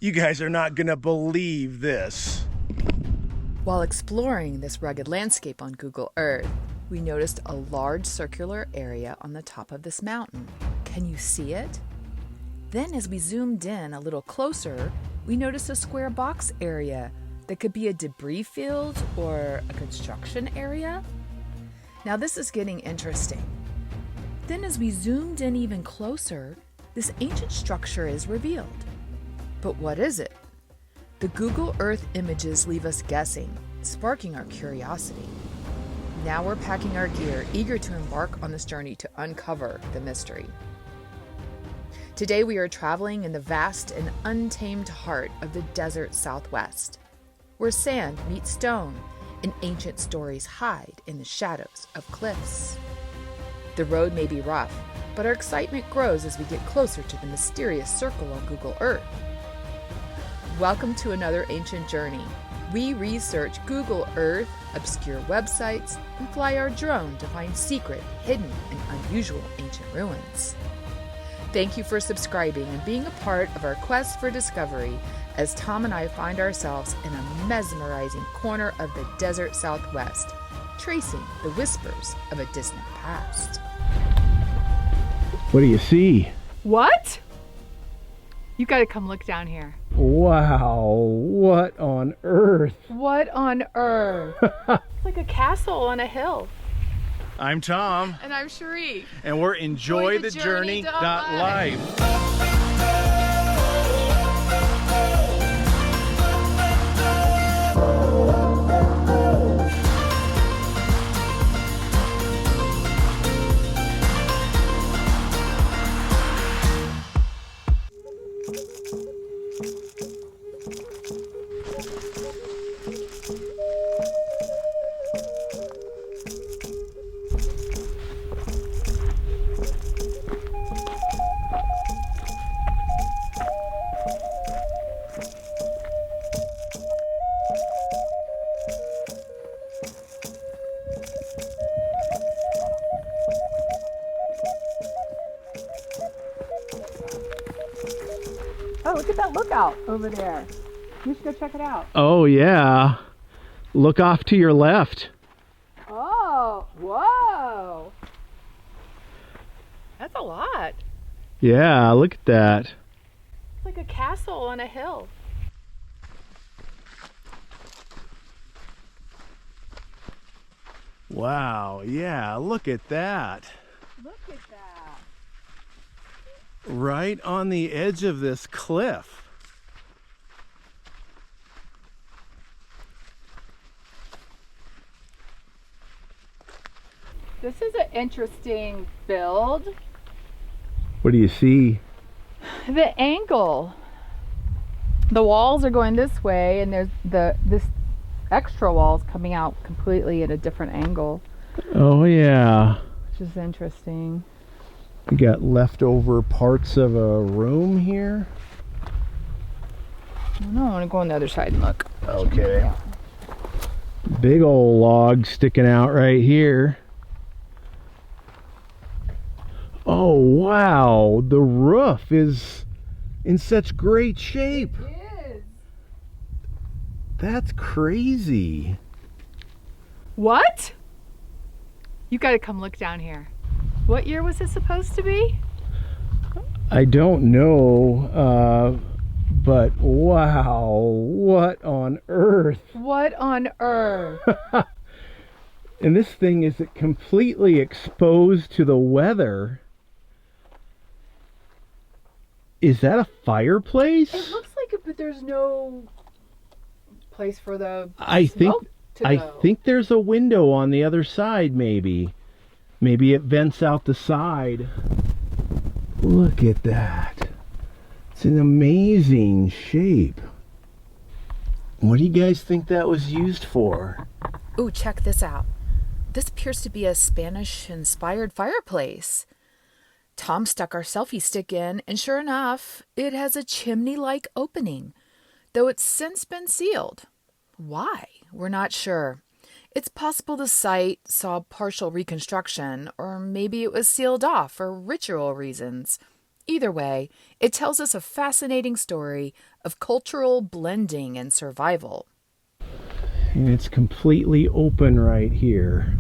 You guys are not gonna believe this. While exploring this rugged landscape on Google Earth, we noticed a large circular area on the top of this mountain. Can you see it? Then as we zoomed in a little closer, we noticed a square box area that could be a debris field or a construction area. Now this is getting interesting. Then as we zoomed in even closer, this ancient structure is revealed. But what is it? The Google Earth images leave us guessing, sparking our curiosity. Now we're packing our gear, eager to embark on this journey to uncover the mystery. Today we are traveling in the vast and untamed heart of the desert Southwest, where sand meets stone and ancient stories hide in the shadows of cliffs. The road may be rough, but our excitement grows as we get closer to the mysterious circle on Google Earth. Welcome to another ancient journey. We research Google Earth, obscure websites, and fly our drone to find secret, hidden, and unusual ancient ruins. Thank you for subscribing and being a part of our quest for discovery as Tom and I find ourselves in a mesmerizing corner of the desert Southwest, tracing the whispers of a distant past. What do you see? What? You gotta come look down here. Wow, what on earth? What on earth? It's like a castle on a hill. I'm Tom. And I'm Cheri. And we're EnjoyTheJourney.Life. Oh, look at that lookout over there. You should go check it out. Oh yeah. Look off to your left. Oh, whoa. That's a lot. Yeah, look at that. It's like a castle on a hill. Wow, yeah, look at that. Look at that. Right on the edge of this cliff. This is an interesting build. What do you see? The angle. The walls are going this way, and there's this extra walls coming out completely at a different angle, Oh yeah. which is interesting. We got leftover parts of a room here. No, I want to go on the other side and look. Okay. Big old log sticking out right here. Oh wow, the roof is in such great shape. It is. That's crazy. What? You got to come look down here. What year was it supposed to be? I don't know, but wow, what on earth? What on earth? And this thing is completely exposed to the weather. Is that a fireplace? It looks like it, but there's no place for the I smoke to go. think there's a window on the other side, maybe. Maybe it vents out the side. Look at that. It's an amazing shape. What do you guys think that was used for? Ooh, check this out. This appears to be a Spanish-inspired fireplace. Tom stuck our selfie stick in, and sure enough, it has a chimney-like opening, though it's since been sealed. Why? We're not sure. It's possible the site saw partial reconstruction, or maybe it was sealed off for ritual reasons. Either way, it tells us a fascinating story of cultural blending and survival. And it's completely open right here.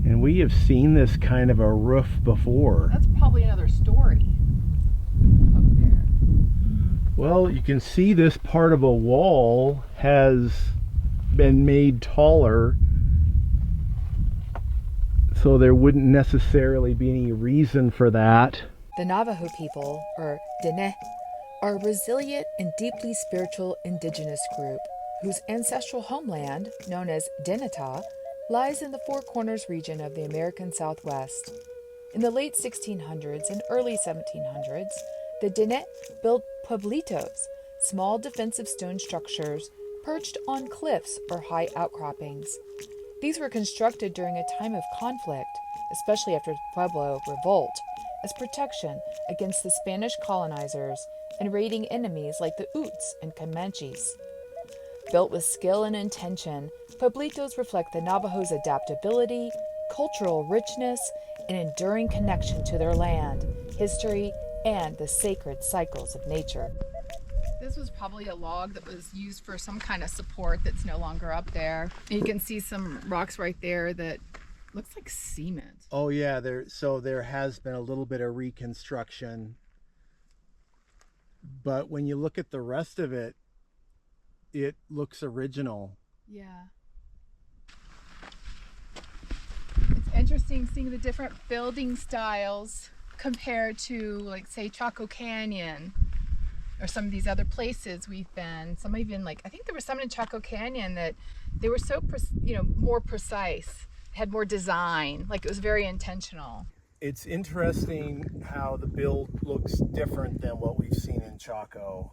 And we have seen this kind of a roof before. That's probably another story up there. Well, you can see this part of a wall has been made taller, so there wouldn't necessarily be any reason for that. The Navajo people, or Diné, are a resilient and deeply spiritual indigenous group whose ancestral homeland, known as Dineta, lies in the Four Corners region of the American Southwest. In the late 1600s and early 1700s, the Diné built pueblitos, small defensive stone structures perched on cliffs or high outcroppings. These were constructed during a time of conflict, especially after the Pueblo Revolt, as protection against the Spanish colonizers and raiding enemies like the Utes and Comanches. Built with skill and intention, pueblitos reflect the Navajos' adaptability, cultural richness, and enduring connection to their land, history, and the sacred cycles of nature. This was probably a log that was used for some kind of support that's no longer up there. You can see some rocks right there that looks like cement. Oh yeah, there has been a little bit of reconstruction. But when you look at the rest of it, it looks original. Yeah. It's interesting seeing the different building styles compared to, like, say, Chaco Canyon or some of these other places we've been. Some even, like, I think there was some in Chaco Canyon that they were so, more precise, had more design, like it was very intentional. It's interesting how the build looks different than what we've seen in Chaco.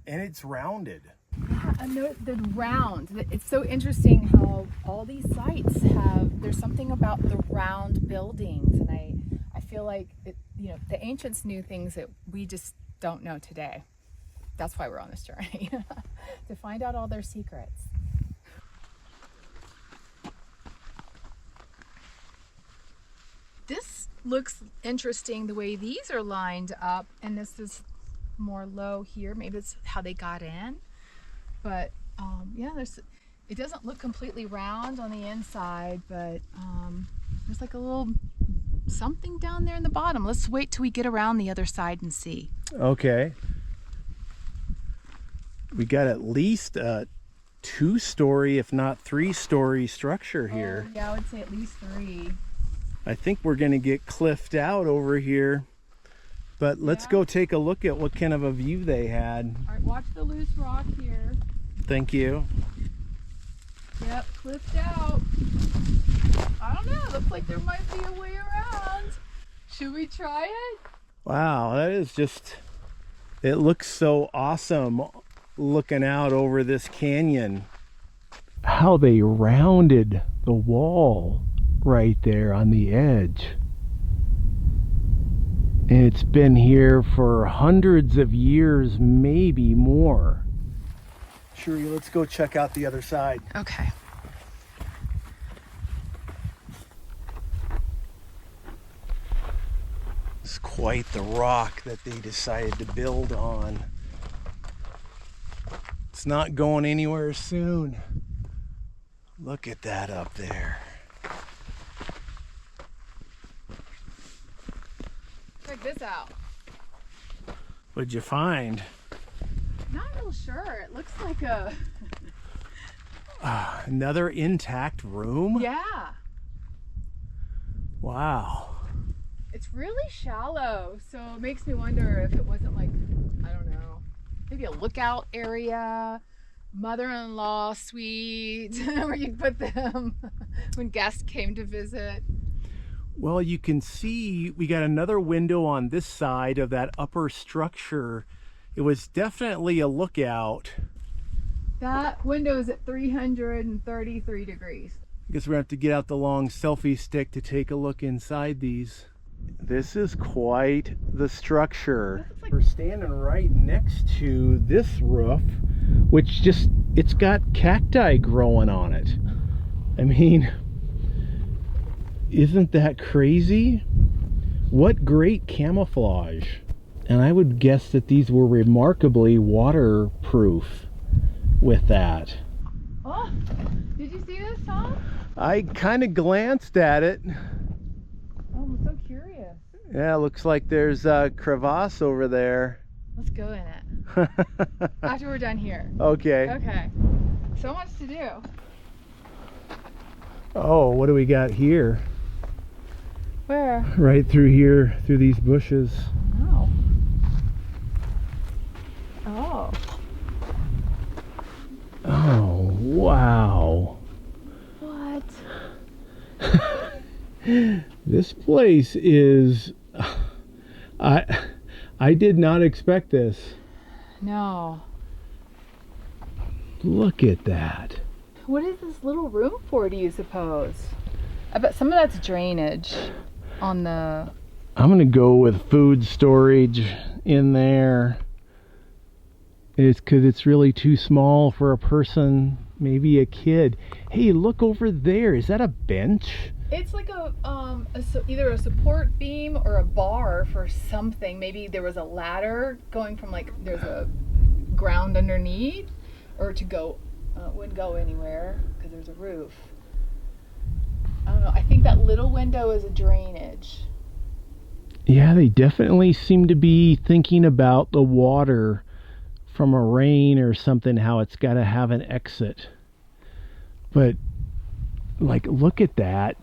And it's rounded. Yeah, I know the round. It's so interesting how all these sites there's something about the round buildings, and I feel like the ancients knew things that we just don't know today. That's why we're on this journey, to find out all their secrets. This looks interesting the way these are lined up, and this is more low here. Maybe it's how they got in. But it doesn't look completely round on the inside, but there's like a little something down there in the bottom. Let's wait till we get around the other side and see. Okay. We got at least a 2-story, if not 3-story structure here. Yeah, I would say at least 3. I think we're going to get cliffed out over here. But let's go take a look at what kind of a view they had. All right, watch the loose rock here. Thank you. Yep, cliffed out. I don't know, looks like there might be a way around. Should we try it? Wow, that is just, it looks so awesome looking out over this canyon. How they rounded the wall right there on the edge. And it's been here for hundreds of years, maybe more. Cheri, let's go check out the other side. Okay. It's quite the rock that they decided to build on. It's not going anywhere soon. Look at that up there. Check this out. What'd you find? Not real sure. It looks like a... Another intact room? Yeah. Wow. It's really shallow, so it makes me wonder if it wasn't like, I don't know, maybe a lookout area, mother-in-law suite, where you put them when guests came to visit. Well, you can see we got another window on this side of that upper structure. It was definitely a lookout. That window is at 333 degrees. I guess we're gonna have to get out the long selfie stick to take a look inside these. This is quite the structure. We're standing right next to this roof, which it's got cacti growing on it. I mean, Isn't that crazy? What great camouflage. And I would guess that these were remarkably waterproof with that. Oh, did you see this, Tom? I kind of glanced at it. Oh, I'm so curious. Yeah, looks like there's a crevasse over there. Let's go in it. After we're done here. Okay. Okay. So much to do. Oh, what do we got here? Where? Right through here, through these bushes. Oh. Oh. Oh, wow. What? This place is... I did not expect this. No. Look at that. What is this little room for, do you suppose? I bet some of that's drainage on the... I'm gonna go with food storage in there. It's because it's really too small for a person, maybe a kid. Hey, look over there. Is that a bench? It's like either a support beam or a bar for something. Maybe there was a ladder going from, like, there's a ground underneath, or to go, wouldn't go anywhere because there's a roof. I don't know. I think that little window is a drainage. Yeah, they definitely seem to be thinking about the water from a rain or something, how it's got to have an exit. But, like, look at that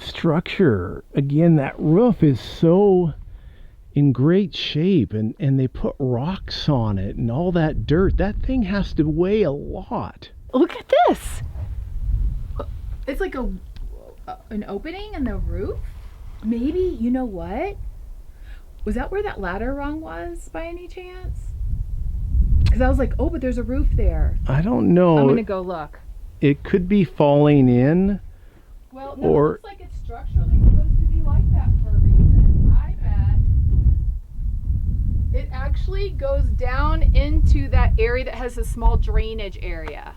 structure. Again, that roof is so in great shape, and they put rocks on it and all that dirt. That thing has to weigh a lot. Look at this. It's like an opening in the roof. Maybe, you know what? Was that where that ladder rung was by any chance? Because I was like, oh, but there's a roof there. I don't know. I'm going to go look. It could be falling in. Well, no, it looks like it's structurally supposed to be like that for a reason. I bet. It actually goes down into that area that has a small drainage area.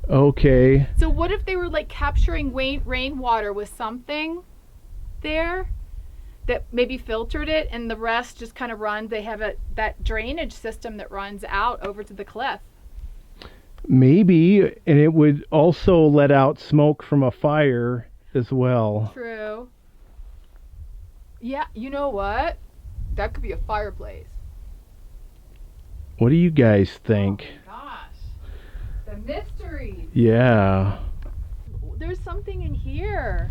Okay. So what if they were like capturing rainwater with something there that maybe filtered it, and the rest just kind of runs? They have that drainage system that runs out over to the cliff. Maybe, and it would also let out smoke from a fire as well. True. Yeah, you know what? That could be a fireplace. What do you guys think? Oh my gosh. The mysteries. Yeah. There's something in here.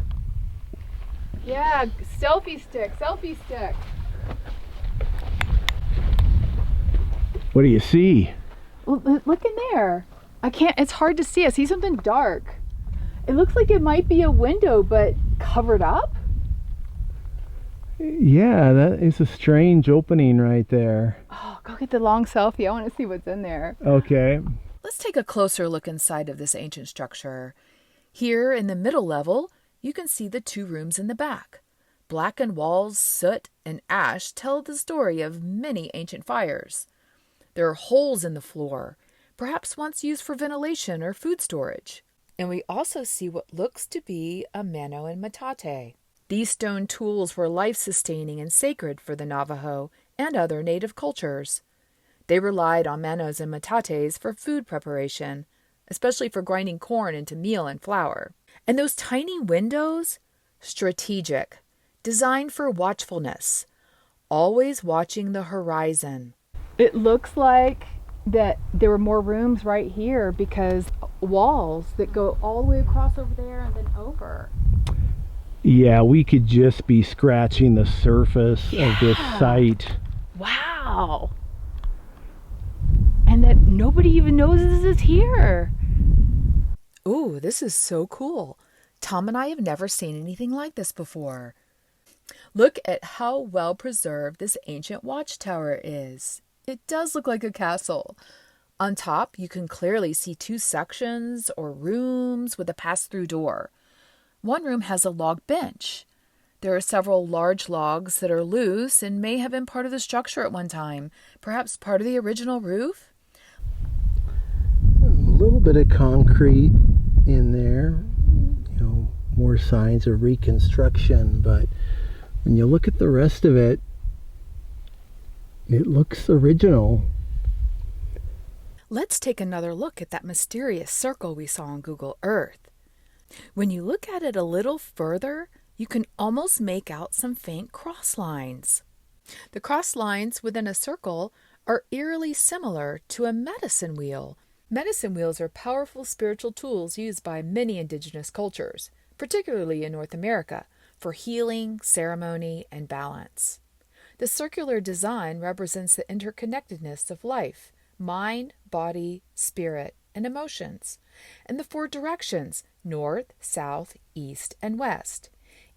Yeah, selfie stick. What do you see? Well, look in there. It's hard to see. I see something dark. It looks like it might be a window, but covered up? Yeah, that is a strange opening right there. Oh, go get the long selfie. I want to see what's in there. Okay. Let's take a closer look inside of this ancient structure. Here in the middle level, you can see the two rooms in the back. Blackened walls, soot, and ash tell the story of many ancient fires. There are holes in the floor, perhaps once used for ventilation or food storage. And we also see what looks to be a mano and metate. These stone tools were life-sustaining and sacred for the Navajo and other native cultures. They relied on manos and metates for food preparation, especially for grinding corn into meal and flour. And those tiny windows? Strategic, designed for watchfulness, always watching the horizon. It looks like that there were more rooms right here because walls that go all the way across over there and then over. Yeah, we could just be scratching the surface of this site. Wow. And that nobody even knows this is here. Ooh, this is so cool. Tom and I have never seen anything like this before. Look at how well preserved this ancient watchtower is. It does look like a castle. On top, you can clearly see two sections or rooms with a pass-through door. One room has a log bench. There are several large logs that are loose and may have been part of the structure at one time, perhaps part of the original roof. A little bit of concrete in there, more signs of reconstruction, but when you look at the rest of it, it looks original. Let's take another look at that mysterious circle we saw on Google Earth. When you look at it a little further, you can almost make out some faint cross lines. The cross lines within a circle are eerily similar to a medicine wheel. Medicine wheels are powerful spiritual tools used by many indigenous cultures, particularly in North America, for healing, ceremony, and balance. The circular design represents the interconnectedness of life, mind, body, spirit, and emotions, and the 4 directions, north, south, east, and west.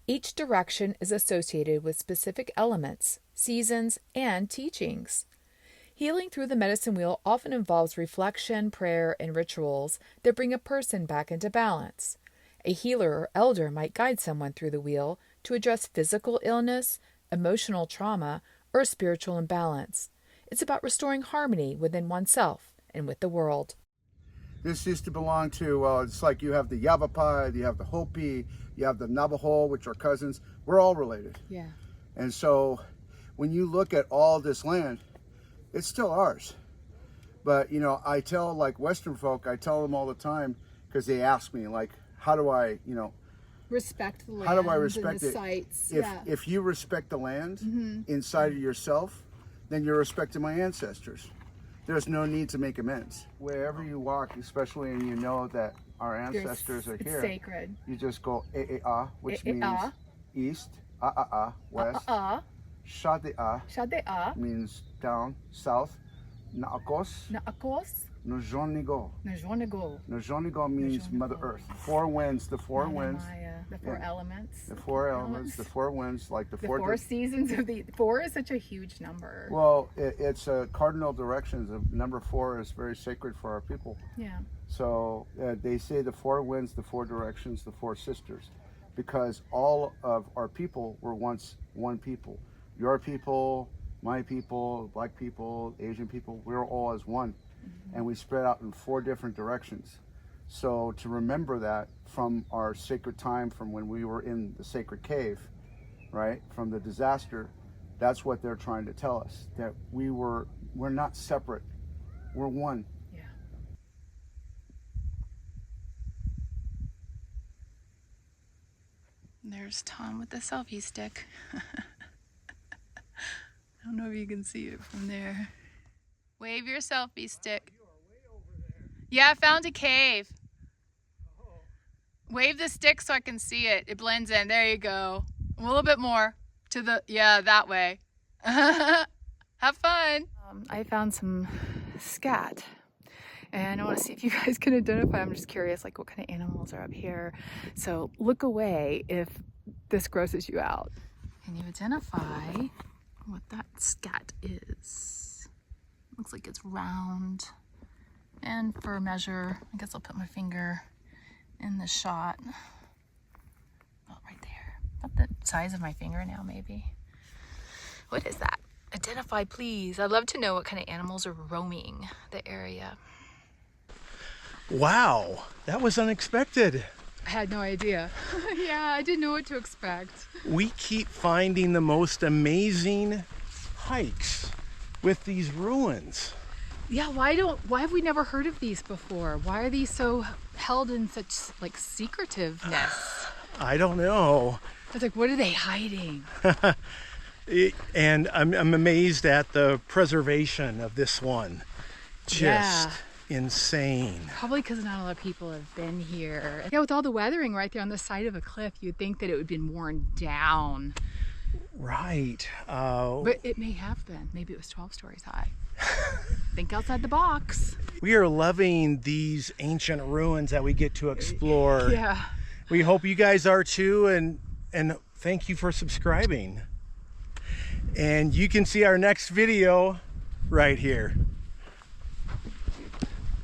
Each direction is associated with specific elements, seasons, and teachings. Healing through the medicine wheel often involves reflection, prayer, and rituals that bring a person back into balance. A healer or elder might guide someone through the wheel to address physical illness, emotional trauma, or spiritual imbalance. It's about restoring harmony within oneself and with the world. This used to belong to, it's like you have the Yavapai, you have the Hopi, you have the Navajo, which are cousins. We're all related. Yeah. And so when you look at all this land, it's still ours. But, you know, I tell like Western folk, I tell them all the time, because they ask me, like, how do I, you know, Respect the land. how do I respect and the it? sites. If you respect the land inside of yourself, then you're respecting my ancestors. There's no need to make amends. Wherever you walk, especially and you know that our ancestors are here, It's sacred. you just go e-e-a, which means east, a-a-a, west, shade-a Shade-a, means down, south, naakos, naakos, nojonigo. najonigo. Nojonigo means Mother Earth. 4 winds, the 4 winds. The 4 Yeah. elements. The 4 elements, the 4 winds, like the The 4 seasons of the 4 is such a huge number. Well, it's a cardinal directions. Number 4 is very sacred for our people. Yeah. So they say the 4 winds, the 4 directions, the 4 sisters, because all of our people were once one people. Your people, my people, black people, Asian people, we're all as one. And we spread out in 4 different directions. So to remember that from our sacred time, from when we were in the sacred cave, right, from the disaster, that's what they're trying to tell us, that we're not separate, we're one. Yeah. There's Tom with the selfie stick. I don't know if you can see it from there. Wave your selfie stick. Yeah, I found a cave. Wave the stick so I can see it. It blends in. There you go. A little bit more to the, yeah, that way. Have fun. I found some scat. And I want to see if you guys can identify. I'm just curious, like, what kind of animals are up here. So look away if this grosses you out. Can you identify what that scat is? Looks like it's round. And for measure, I guess I'll put my finger in the shot. Oh, right there. About the size of my fingernail, maybe. What is that? Identify, please. I'd love to know what kind of animals are roaming the area. Wow, that was unexpected. I had no idea. Yeah, I didn't know what to expect. We keep finding the most amazing hikes with these ruins. Yeah, why have we never heard of these before? Why are these so held in such like secretiveness? I don't know. I was like, what are they hiding? And I'm amazed at the preservation of this one. Just insane. Probably because not a lot of people have been here. Yeah, with all the weathering right there on the side of a cliff, you'd think that it would have been worn down. Right. But it may have been. Maybe it was 12 stories high. Think outside the box. We are loving these ancient ruins that we get to explore. Yeah. We hope you guys are too, and thank you for subscribing. And you can see our next video right here.